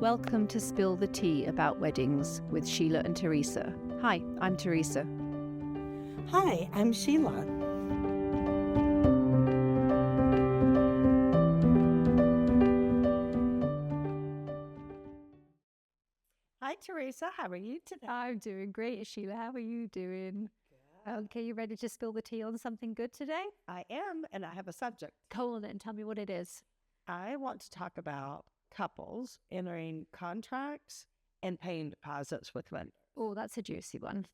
Welcome to Spill the Tea about weddings with Sheila and Teresa. Hi, I'm Teresa. Hi, I'm Sheila. Hi, Teresa. How are you today? I'm doing great, Sheila. How are you doing? Okay, you ready to spill the tea on something good today? I am, and I have a subject. Go on then, tell me what it is. I want to talk about couples entering contracts and paying deposits with vendors. Oh, that's a juicy one.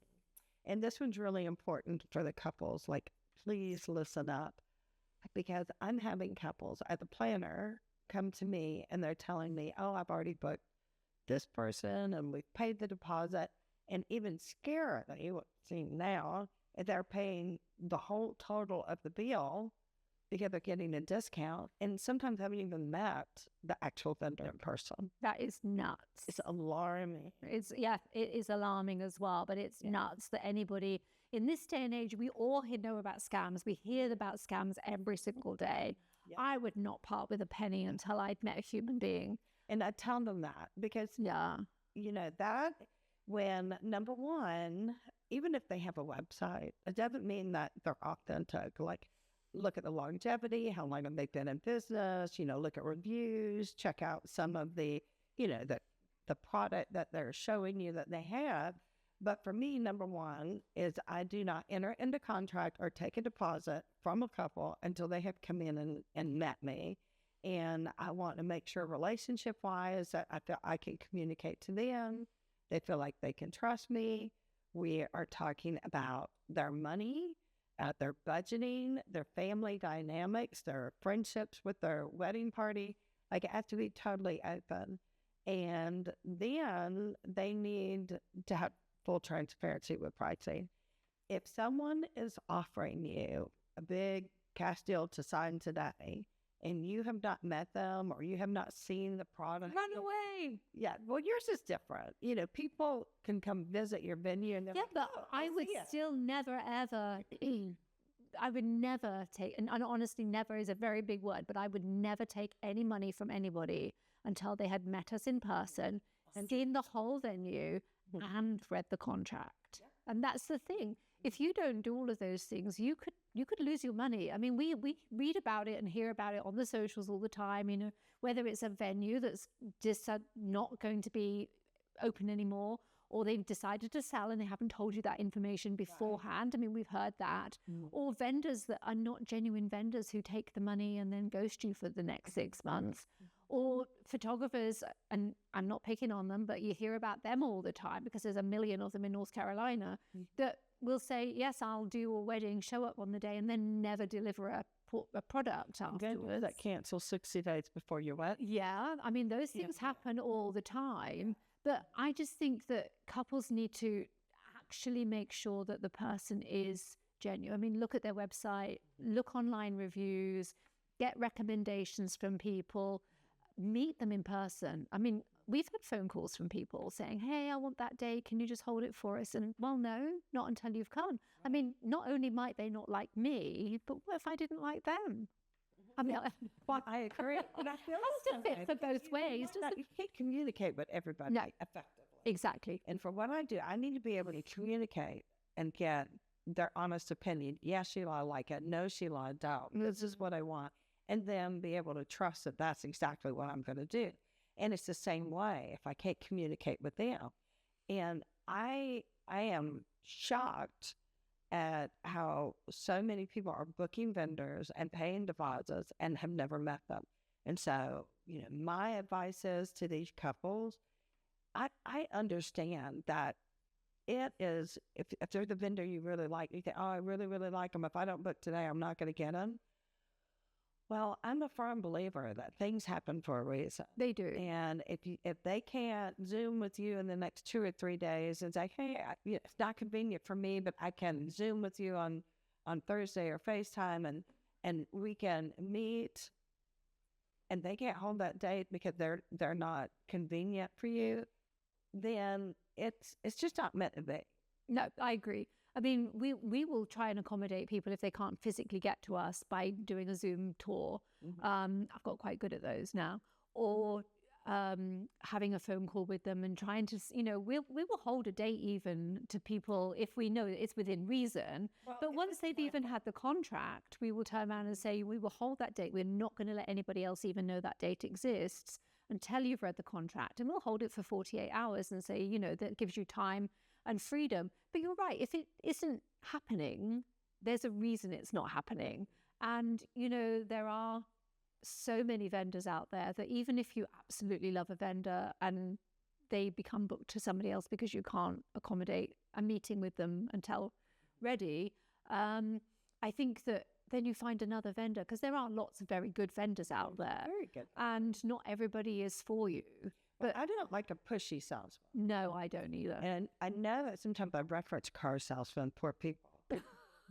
And this one's really important for the couples. Like, please listen up, because I'm having couples at the planner come to me and they're telling me, oh, I've already booked this person and we've paid the deposit. And even scarily, what's seen now, they're paying the whole total of the bill because they're getting a discount. And sometimes haven't even met the actual vendor in person. That is nuts. It's alarming. It is alarming as well, but it's nuts that anybody in this day and age, we all know about scams. We hear about scams every single day. Yeah. I would not part with a penny until I'd met a human being. And I tell them that because, you know, that when, number one, even if they have a website, it doesn't mean that they're authentic. Like, look at the longevity, how long have they been in business, you know, look at reviews, check out some of the, you know, the product that they're showing you that they have. But for me, number one is I do not enter into contract or take a deposit from a couple until they have come in and met me. And I want to make sure relationship-wise that I feel I can communicate to them. They feel like they can trust me. We are talking about their money, their budgeting, their family dynamics, their friendships with their wedding party. Like, it has to be totally open. And then they need to have full transparency with pricing. If someone is offering you a big cash deal to sign today, and you have not met them or you have not seen the product, run away. Yeah, well, yours is different. You know, people can come visit your venue and they're like, but oh, I would still never, ever, I would never take, and honestly, never is a very big word, but I would never take any money from anybody until they had met us in person, seen the whole venue, and read the contract. And that's the thing. If you don't do all of those things, you could lose your money. I mean, we read about it and hear about it on the socials all the time, you know, whether it's a venue that's just not going to be open anymore, or they've decided to sell and they haven't told you that information beforehand. I mean, we've heard that. Or vendors that are not genuine vendors who take the money and then ghost you for the next 6 months. Or photographers, and I'm not picking on them, but you hear about them all the time because there's a million of them in North Carolina that will say, yes, I'll do a wedding, show up on the day, and then never deliver a product afterwards. That cancel 60 days before your wedding. Yeah, I mean, those things happen all the time. But I just think that couples need to actually make sure that the person is genuine. I mean, look at their website, look online reviews, get recommendations from people, meet them in person. I mean, we've had phone calls from people saying, hey, I want that day. Can you just hold it for us? And well, no, not until you've come. I mean, not only might they not like me, but what if I didn't like them? I mean, I agree. And I feel has to fit for both ways. You can't communicate with everybody effectively. Exactly. And for what I do, I need to be able to communicate and get their honest opinion. Yes, Sheila, I like it. No, Sheila, I don't. This is what I want. And then be able to trust that that's exactly what I'm going to do. And it's the same way if I can't communicate with them. And I am shocked at how so many people are booking vendors and paying deposits and have never met them. And so, you know, my advice is to these couples, I understand that it is, if they're the vendor you really like, you think, oh, I really, really like them. If I don't book today, I'm not going to get them. Well, I'm a firm believer that things happen for a reason. They do. And if they can't Zoom with you in the next 2 or 3 days and say, hey, it's not convenient for me, but I can Zoom with you on Thursday or FaceTime and we can meet, and they can't hold that date because they're not convenient for you, then it's just not meant to be. No, I agree. I mean, we will try and accommodate people if they can't physically get to us by doing a Zoom tour. I've got quite good at those now. Or having a phone call with them and trying to, we will hold a date even to people if we know it's within reason. But once they've even had the contract, we will turn around and say, we will hold that date. We're not going to let anybody else even know that date exists until you've read the contract. And we'll hold it for 48 hours and say, that gives you time and freedom. But you're right. If it isn't happening, there's a reason it's not happening. And, there are so many vendors out there that even if you absolutely love a vendor and they become booked to somebody else because you can't accommodate a meeting with them until ready, I think that then you find another vendor, because there are lots of very good vendors out there. Very good. And not everybody is for you. But I don't like a pushy salesman. No, I don't either. And I know that sometimes I reference car salesmen, poor people.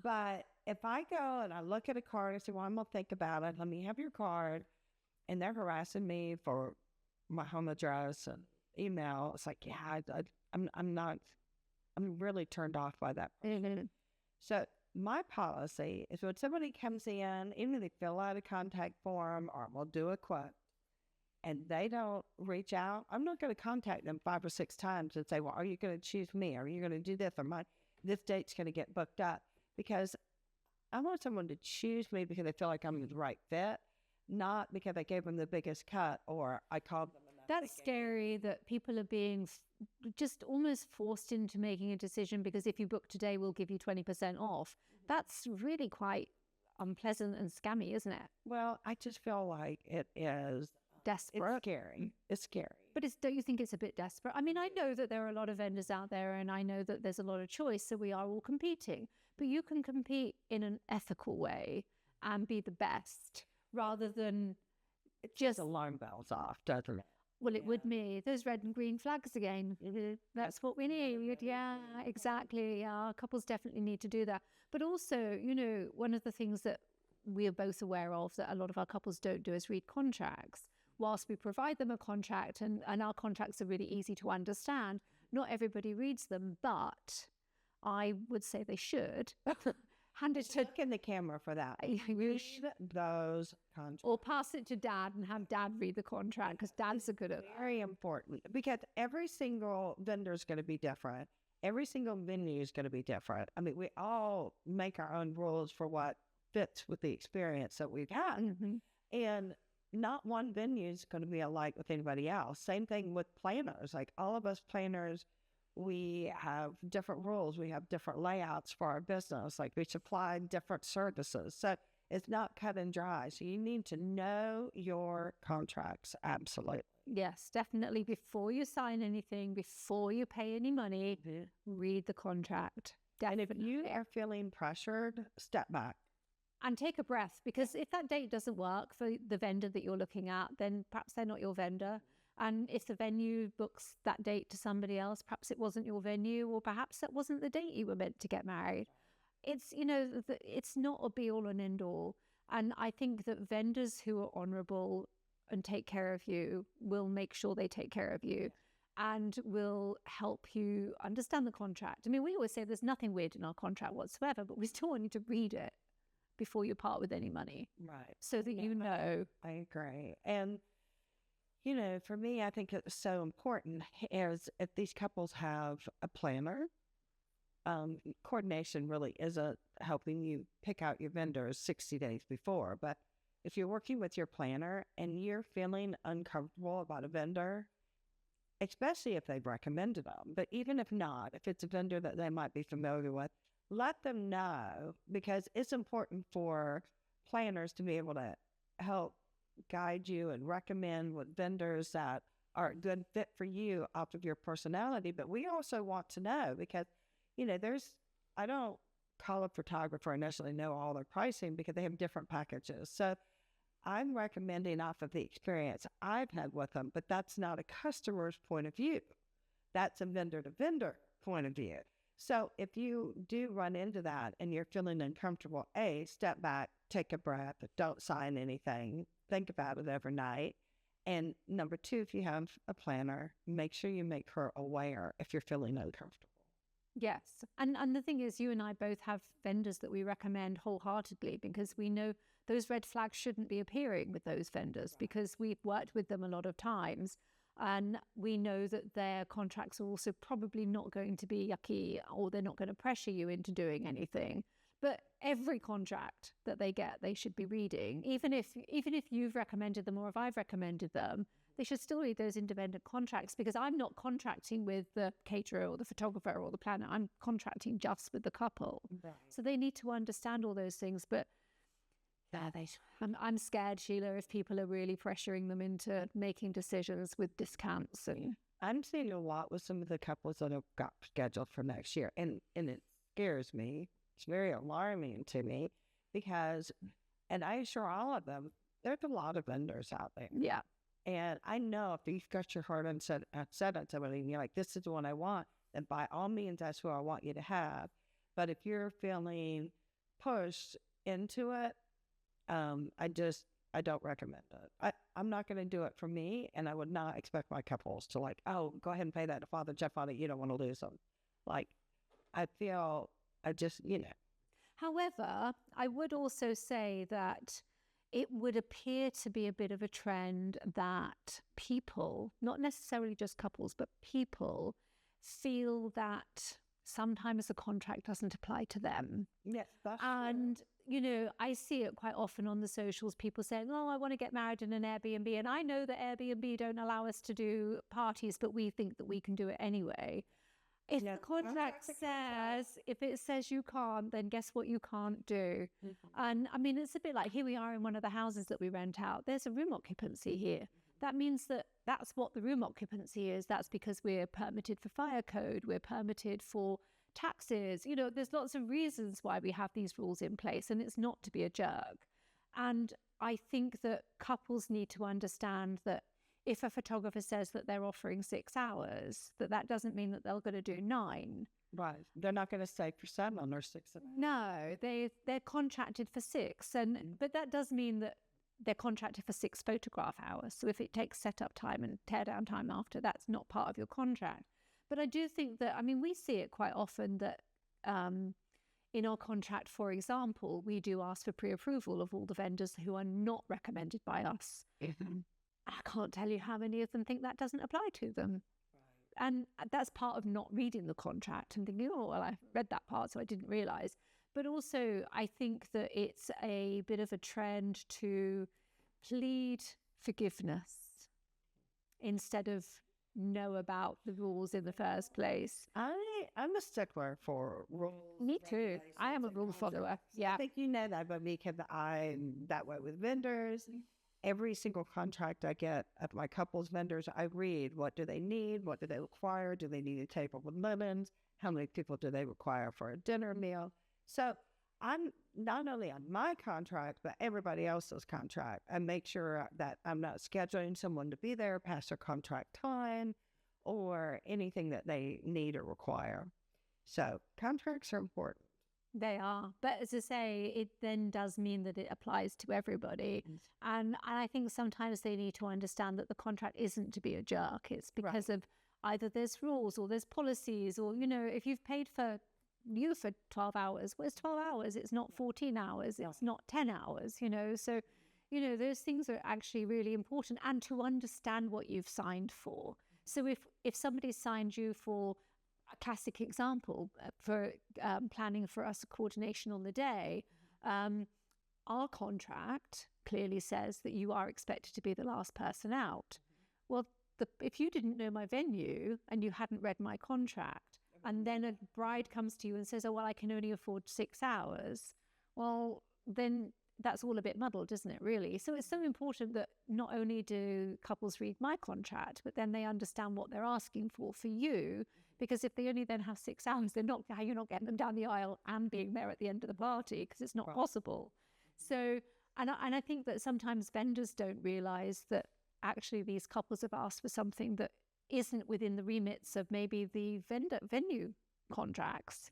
But if I go and I look at a card and say, well, I'm going to think about it, let me have your card, and they're harassing me for my home address and email, it's like, yeah, I'm really turned off by that. Mm-hmm. So my policy is when somebody comes in, even if they fill out a contact form or we'll do a quote, and they don't reach out, I'm not going to contact them 5 or 6 times and say, well, are you going to choose me? Are you going to do this? Or this date's going to get booked up. Because I want someone to choose me because they feel like I'm the right fit, not because I gave them the biggest cut or I called them. That's scary that people are being just almost forced into making a decision because if you book today, we'll give you 20% off. That's really quite unpleasant and scammy, isn't it? Well, I just feel like it is desperate. It's scary. It's scary. But don't you think it's a bit desperate? I mean, I know that there are a lot of vendors out there and I know that there's a lot of choice, so we are all competing. But you can compete in an ethical way and be the best rather than just alarm bells off, doesn't it? Well, it would me. Those red and green flags again. Mm-hmm. That's what we need. Yeah, exactly. Yeah, couples definitely need to do that. But also, one of the things that we are both aware of that a lot of our couples don't do is read contracts. Whilst we provide them a contract and our contracts are really easy to understand, not everybody reads them, but I would say they should. Look in the camera for that. Read those contracts. Or pass it to Dad and have Dad read the contract because Dad's a good at that. Very important because every single vendor is going to be different. Every single venue is going to be different. I mean, we all make our own rules for what fits with the experience that we've had. Mm-hmm. And not one venue is going to be alike with anybody else. Same thing with planners. Like all of us planners, we have different rules. We have different layouts for our business. Like we supply different services. So it's not cut and dry. So you need to know your contracts. Absolutely. Yes, definitely. Before you sign anything, before you pay any money, read the contract. Definitely. And if you are feeling pressured, step back. And take a breath, because if that date doesn't work for the vendor that you're looking at, then perhaps they're not your vendor. And if the venue books that date to somebody else, perhaps it wasn't your venue, or perhaps that wasn't the date you were meant to get married. It's, it's not a be all and end all. And I think that vendors who are honorable and take care of you will make sure they take care of you and will help you understand the contract. I mean, we always say there's nothing weird in our contract whatsoever, but we still want you to read it before you part with any money. Right. So that you know. I agree. And, for me, I think it's so important is if these couples have a planner, coordination really isn't helping you pick out your vendors 60 days before. But if you're working with your planner and you're feeling uncomfortable about a vendor, especially if they've recommended them, but even if not, if it's a vendor that they might be familiar with, let them know, because it's important for planners to be able to help guide you and recommend with vendors that are a good fit for you off of your personality. But we also want to know because, I don't call a photographer and necessarily know all their pricing because they have different packages. So I'm recommending off of the experience I've had with them, but that's not a customer's point of view. That's a vendor to vendor point of view. So if you do run into that and you're feeling uncomfortable, step back, take a breath, don't sign anything, think about it overnight. And number 2, if you have a planner, make sure you make her aware if you're feeling uncomfortable. Yes. And the thing is, you and I both have vendors that we recommend wholeheartedly because we know those red flags shouldn't be appearing with those vendors because we've worked with them a lot of times. And we know that their contracts are also probably not going to be yucky, or they're not going to pressure you into doing anything. But every contract that they get, they should be reading. Even if you've recommended them or if I've recommended them, they should still read those independent contracts, because I'm not contracting with the caterer or the photographer or the planner. I'm contracting just with the couple. Right. So they need to understand all those things. But yeah, I'm scared, Sheila, if people are really pressuring them into making decisions with discounts. And I'm seeing a lot with some of the couples that have got scheduled for next year. And it scares me. It's very alarming to me because, and I assure all of them, there's a lot of vendors out there. yeah. And I know if you've got your heart on set on somebody and you're like, this is the one I want, then by all means, that's who I want you to have. But if you're feeling pushed into it, I don't recommend it. I'm not going to do it for me. And I would not expect my couples to like, oh, go ahead and pay that to Father Jeff on it. You don't want to lose them. Like, I feel, However, I would also say that it would appear to be a bit of a trend that people, not necessarily just couples, but people feel that sometimes the contract doesn't apply to them. Yes, that's And, true. you know, I see it quite often on the socials, people saying, oh, I want to get married in an Airbnb. And I know that Airbnb don't allow us to do parties, but we think that we can do it anyway. If Yeah, the contract if it says you can't, then guess what you can't do? And I mean, it's a bit like here we are in one of the houses that we rent out. There's a room occupancy here. That means that that's what the room occupancy is. That's because we're permitted for fire code. We're permitted for taxes. You know, there's lots of reasons why we have these rules in place, and it's not to be a jerk. And I think that couples need to understand that if a photographer says that they're offering 6 hours, that doesn't mean that they're going to do 9. Right. They're not going to stay for 7 or 6. No, they're contracted for 6. But that does mean that they're contracted for 6 photograph hours. So if it takes setup time and tear down time after, that's not part of your contract. But I do think that, I mean, we see it quite often that in our contract, for example, we do ask for pre-approval of all the vendors who are not recommended by us. I can't tell you how many of them think that doesn't apply to them. Right. And that's part of not reading the contract and thinking, oh, well, I read that part, so I didn't realize. But also, I think that it's a bit of a trend to plead forgiveness instead of know about the rules in the first place. I'm a stickler for rules. Me too. I am a rule follower. Yeah. I think you know that, but me, because I'm that way with vendors. Every single contract I get of my couples vendors, I read what do they need, what do they require, do they need a table with linens, how many people do they require for a dinner meal. So I'm not only on my contract, but everybody else's contract. I make sure that I'm not scheduling someone to be there past their contract time or anything that they need or require. So contracts are important. They are. But as I say, it then does mean that it applies to everybody. And I think sometimes they need to understand that the contract isn't to be a jerk. It's because of either there's rules or there's policies, or, you know, if you've paid for 12 hours, well, it's 12 hours. It's not 14 hours. It's not 10 hours, you know. So, you know, those things are actually really important, and to understand what you've signed for. So if somebody signed you for a classic example for planning for us coordination on the day, our contract clearly says that you are expected to be the last person out. Well, if you didn't know my venue and you hadn't read my contract, and then a bride comes to you and says, oh, well, I can only afford 6 hours, well, then that's all a bit muddled, isn't it, really? So it's so important that not only do couples read my contract, but then they understand what they're asking for you. Because if they only then have 6 hours, you're not getting them down the aisle and being there at the end of the party, because it's not possible. So, and I think that sometimes vendors don't realize that actually these couples have asked for something that isn't within the remits of maybe the venue contracts.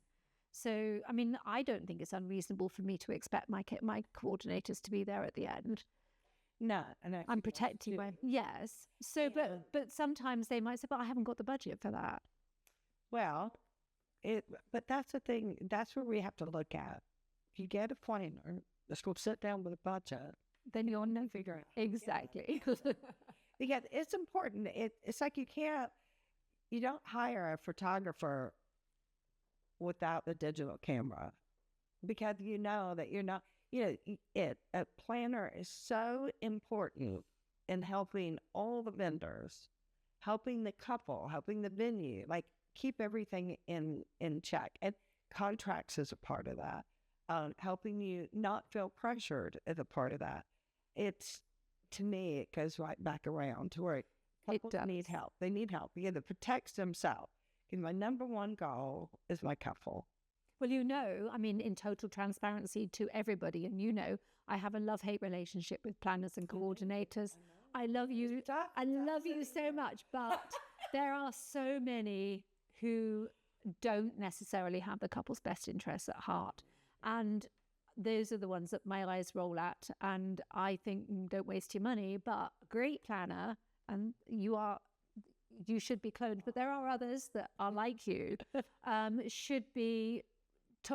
So, I mean, I don't think it's unreasonable for me to expect my coordinators to be there at the end. No, and I'm protecting my, yes. So, but sometimes they might say, but I haven't got the budget for that. Well, But that's the thing. That's where we have to look at. If you get a planner, let's go sit down with a budget. Then you'll know. Figure out. Exactly. Because it's important. It's like you don't hire a photographer without the digital camera, because you know that you're not, a planner is so important in helping all the vendors, helping the couple, helping the venue, like keep everything in check. And contracts is a part of that. Helping you not feel pressured is a part of that. To me, it goes right back around to where couples need help. They need help. They either protect themselves. Because my number one goal is my couple. Well, I mean, in total transparency to everybody, and I have a love-hate relationship with planners and coordinators. I love you. I love you so much, but there are so many who don't necessarily have the couple's best interests at heart. And those are the ones that my eyes roll at. And I think, don't waste your money, but a great planner, and you should be cloned, but there are others that are like you, should be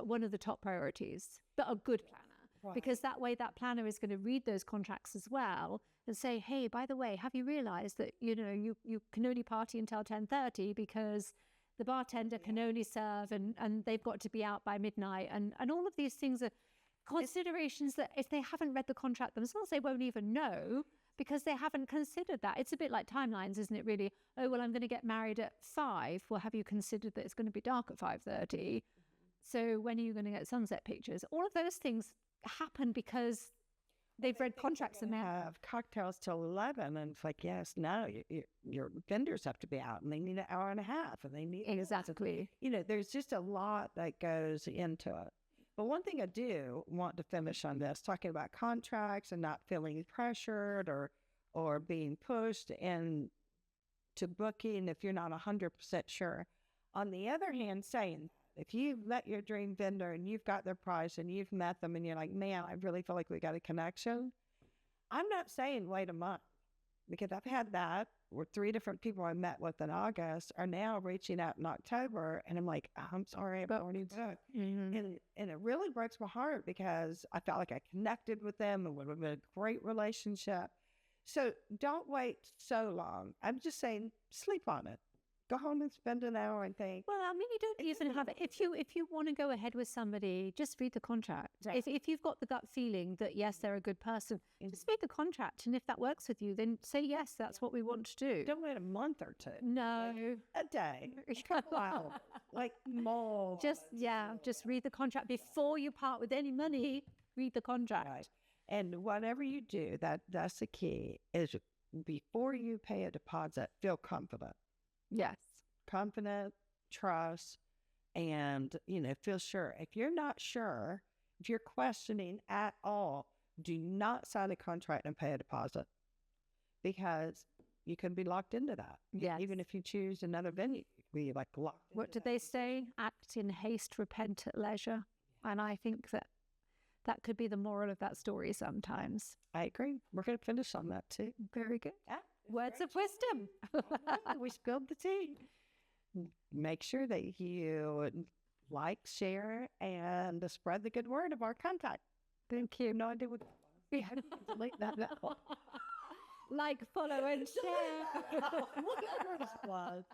one of the top priorities, but a good planner. Right. Because that way that planner is going to read those contracts as well and say, hey, by the way, have you realized that, you can only party until 10:30 because the bartender can only serve and they've got to be out by midnight. And all of these things are considerations that if they haven't read the contract themselves, they won't even know, because they haven't considered that. It's a bit like timelines, isn't it, really? Oh, well, I'm going to get married at 5. Well, have you considered that it's going to be dark at 5:30? So when are you going to get sunset pictures? All of those things happen because they've read contracts and they have cocktails till 11. And it's like, yes, no, your vendors have to be out and they need an hour and a half and they need... Exactly. There's just a lot that goes into it. But one thing I do want to finish on this, talking about contracts and not feeling pressured or being pushed into booking if you're not 100% sure. On the other hand, saying, if you've met your dream vendor and you've got their price and you've met them and you're like, man, I really feel like we got a connection, I'm not saying wait a month, because I've had that where 3 different people I met with in August are now reaching out in October, and I'm like, I'm sorry, I've already booked. Mm-hmm. And it really breaks my heart because I felt like I connected with them and would have been a great relationship. So don't wait so long. I'm just saying, sleep on it. Go home and spend an hour and think. Well, I mean, you don't even have it. If you want to go ahead with somebody, just read the contract. Right. If you've got the gut feeling that, yes, they're a good person, just read the contract. And if that works with you, then say, yes, that's what we want to do. Don't wait a month or 2. No. Like a day. Wow. Like more. Just read the contract. Before you part with any money, read the contract. Right. And whatever you do, that's the key, is before you pay a deposit, feel confident. Yes. Confident, trust, and, feel sure. If you're not sure, if you're questioning at all, do not sign a contract and pay a deposit, because you can be locked into that. Yes. Even if you choose another venue, you can be locked. What did they say? Act in haste, repent at leisure. And I think that could be the moral of that story sometimes. I agree. We're going to finish on that too. Very good. Yeah. Words of wisdom. We spilled the tea. Make sure that you like, share, and spread the good word of our contact. Thank you. No idea what delete that now. Like, follow, and share. Whatever it was.